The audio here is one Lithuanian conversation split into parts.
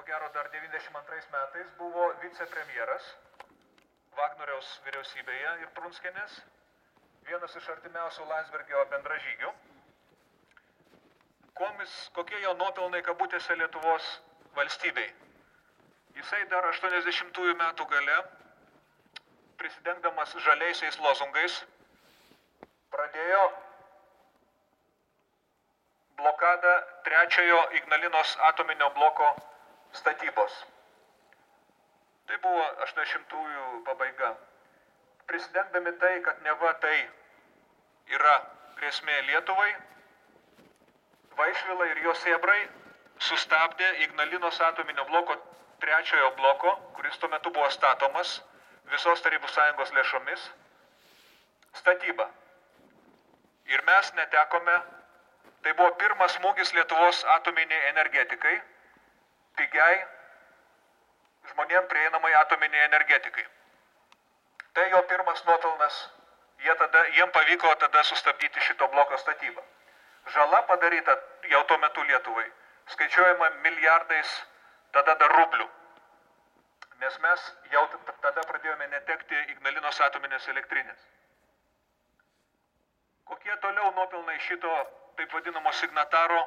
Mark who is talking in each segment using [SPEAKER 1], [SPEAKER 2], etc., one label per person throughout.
[SPEAKER 1] gero dar 92 metais buvo vicepremjeras Vagnoriaus vyriausybėje ir Prunskienės, vienas iš artimiausių Landsbergio bendražygių. Kokie jo nuopelnai kabutėse Lietuvos valstybei? Jisai dar 80-ųjų metų gale, prisidengdamas žaliaisiais lozungais, pradėjo blokadą trečiojo Ignalinos atominio bloko statybos. Tai buvo 80-ųjų pabaiga. Prisidengdami tai, kad neva tai yra grėsmė Lietuvai, Vaišvila ir jo sėbrai sustabdė Ignalinos atominio bloko trečiojo bloko, kuris tuo metu buvo statomas visos Tarybų Sąjungos lėšomis, statybą. Ir mes netekome, tai buvo pirmas smūgis Lietuvos atominiai energetikai, pigiai, žmonėm prieinamai atominiai energetikai. Tai jo pirmas nuopelnas, jiem pavyko tada sustabdyti šito bloko statybą. Žala padaryta jau tuo metu Lietuvai, skaičiuojama milijardais tada dar rublių. Nes mes jau tada pradėjome netekti Ignalinos atominės elektrinės. Kokie toliau nuopelnai šito taip vadinamo signataro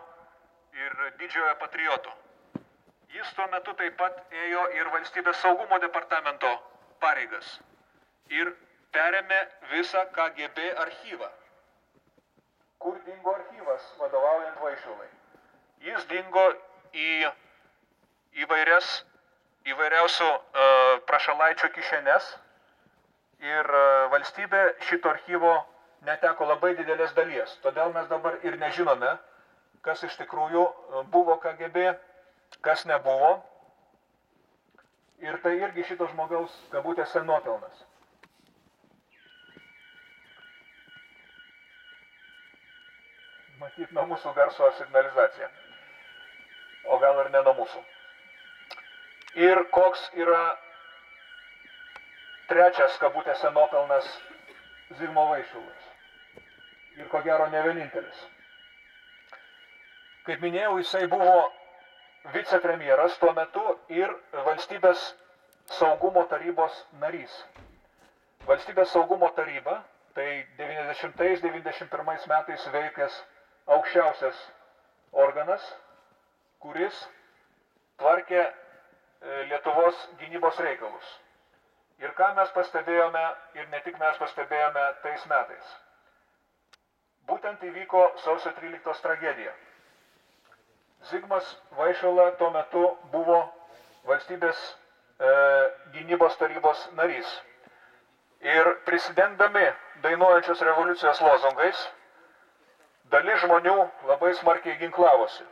[SPEAKER 1] ir didžiojo patrioto? Jis tuo metu taip pat ėjo ir valstybės saugumo departamento pareigas ir perėmė visą KGB archyvą. Kur dingo archyvas vadovaujant Vaišvilai? Jis dingo į įvairiausių prašalaičių kišenes ir valstybė šito archyvo neteko labai didelės dalies. Todėl mes dabar ir nežinome, kas iš tikrųjų buvo KGB, kas nebuvo. Ir tai irgi šito žmogaus kabutėse nuopelnas. Matyt, nuo mūsų garso signalizacija. O gal ir ne nuo mūsų. Ir koks yra trečias kabutėse nuopelnas Zigmo Vaišvilos. Ir ko gero ne vienintelis. Kaip minėjau, jisai buvo vicepremjeras tuo metu ir valstybės saugumo tarybos narys. Valstybės saugumo taryba, tai 90-91 metais veikęs aukščiausias organas, kuris tvarkė Lietuvos gynybos reikalus. Ir ką mes pastebėjome, ir ne tik mes pastebėjome tais metais. Būtent įvyko sausio 13 tragedija. Zigmas Vaišvila tuo metu buvo valstybės gynybos tarybos narys. Ir prisidengdami dainuojančios revoliucijos lozungais, dalis žmonių labai smarkiai ginklavosi.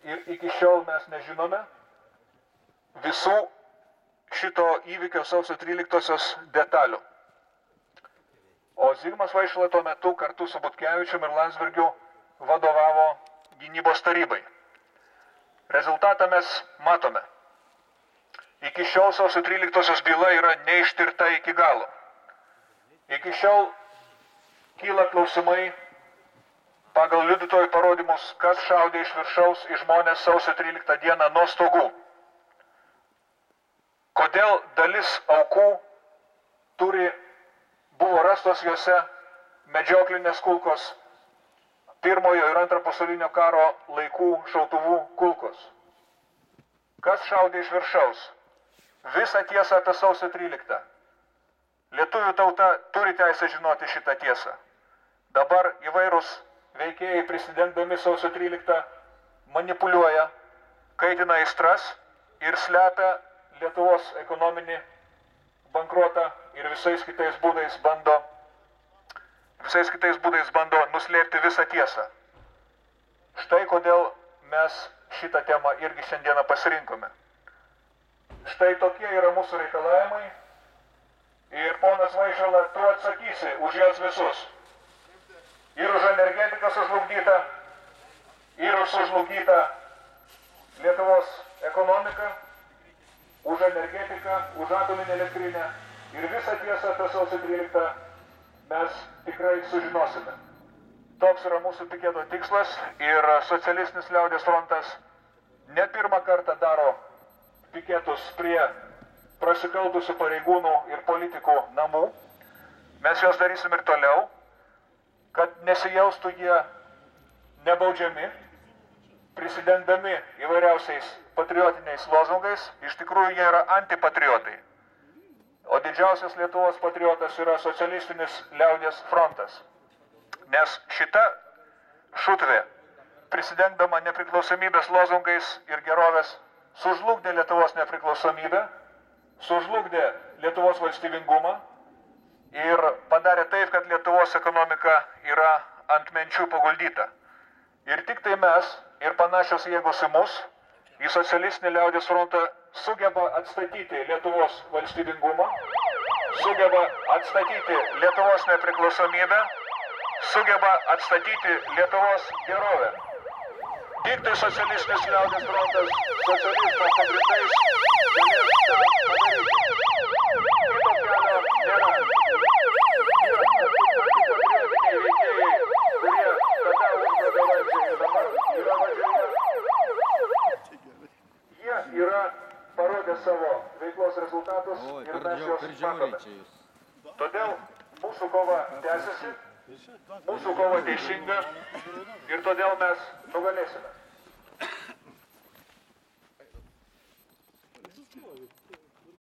[SPEAKER 1] Ir iki šiol mes nežinome visų šito įvykio sausio 13-osios detalių. O Zigmas Vaišvila tuo metu kartu su Butkevičium ir Landsbergiu vadovavo gynybos tarybai. Rezultatą mes matome. Iki šiol sausio 13-osios byla yra neištirta iki galo. Iki šiol kyla klausimai pagal liudytojų parodymus, kas šaudė iš viršaus į žmonės sausio 13 dieną nuo stogų. Kodėl dalis aukų buvo rastos juose medžioklinės kulkos, pirmojo ir antro pasaulinio karo laikų šautuvų kulkos. Kas šaudė iš viršaus? Visą tiesą apie sausio 13. Lietuvių tauta turi teisę žinoti šitą tiesą. Dabar įvairūs veikėjai prisidengdami sausio 13 manipuliuoja, kaitina aistras ir slepia Lietuvos ekonominį bankrotą ir visais kitais būdais bando nuslėpti visą tiesą. Štai kodėl mes šitą temą irgi šiandieną pasirinkome. Štai tokie yra mūsų reikalavimai ir ponas Vaišvila, tu atsakysi už juos visus. Ir už energetiką sužlugdytą, ir už sužlugdytą Lietuvos ekonomiką, už energetiką, už atominę elektrinę. Ir visą tiesą apie sausio 13 mes tikrai sužinosime. Toks yra mūsų piketo tikslas ir Socialistinis liaudies frontas ne pirmą kartą daro piketus prie prasikaltusių pareigūnų ir politikų namų. Mes juos darysim ir toliau, kad nesijaustų jie nebaudžiami, prisidengdami įvairiausiais patriotiniais lozungais. Iš tikrųjų, jie yra antipatriotai. O didžiausias Lietuvos patriotas yra socialistinis liaudies frontas. Nes šita šutvė, prisidengdama nepriklausomybės lozungais ir gerovės, sužlugdė Lietuvos nepriklausomybę, sužlugdė Lietuvos valstybingumą ir padarė taip, kad Lietuvos ekonomika yra ant menčių paguldyta. Ir tik tai mes ir panašios jėgos į mus, į socialistinį liaudies frontą, sugeba atstatyti Lietuvos valstybingumą, sugeba atstatyti Lietuvos nepriklausomybę, sugeba atstatyti Lietuvos gerovę. Tik tai socialistinis liaudies frontas socializmo pagrindais galės tą padaryti. Kito kelio nėra. Antipatriotiniai veikėjai, kurie tada užduoda valdžią ir dabar yra valdžioje, jie yra parodę savo veiklos rezultatus ir mes juos matome. Todėl mūsų kova tęsiasi, mūsų kova teisinga ir todėl mes nugalėsime.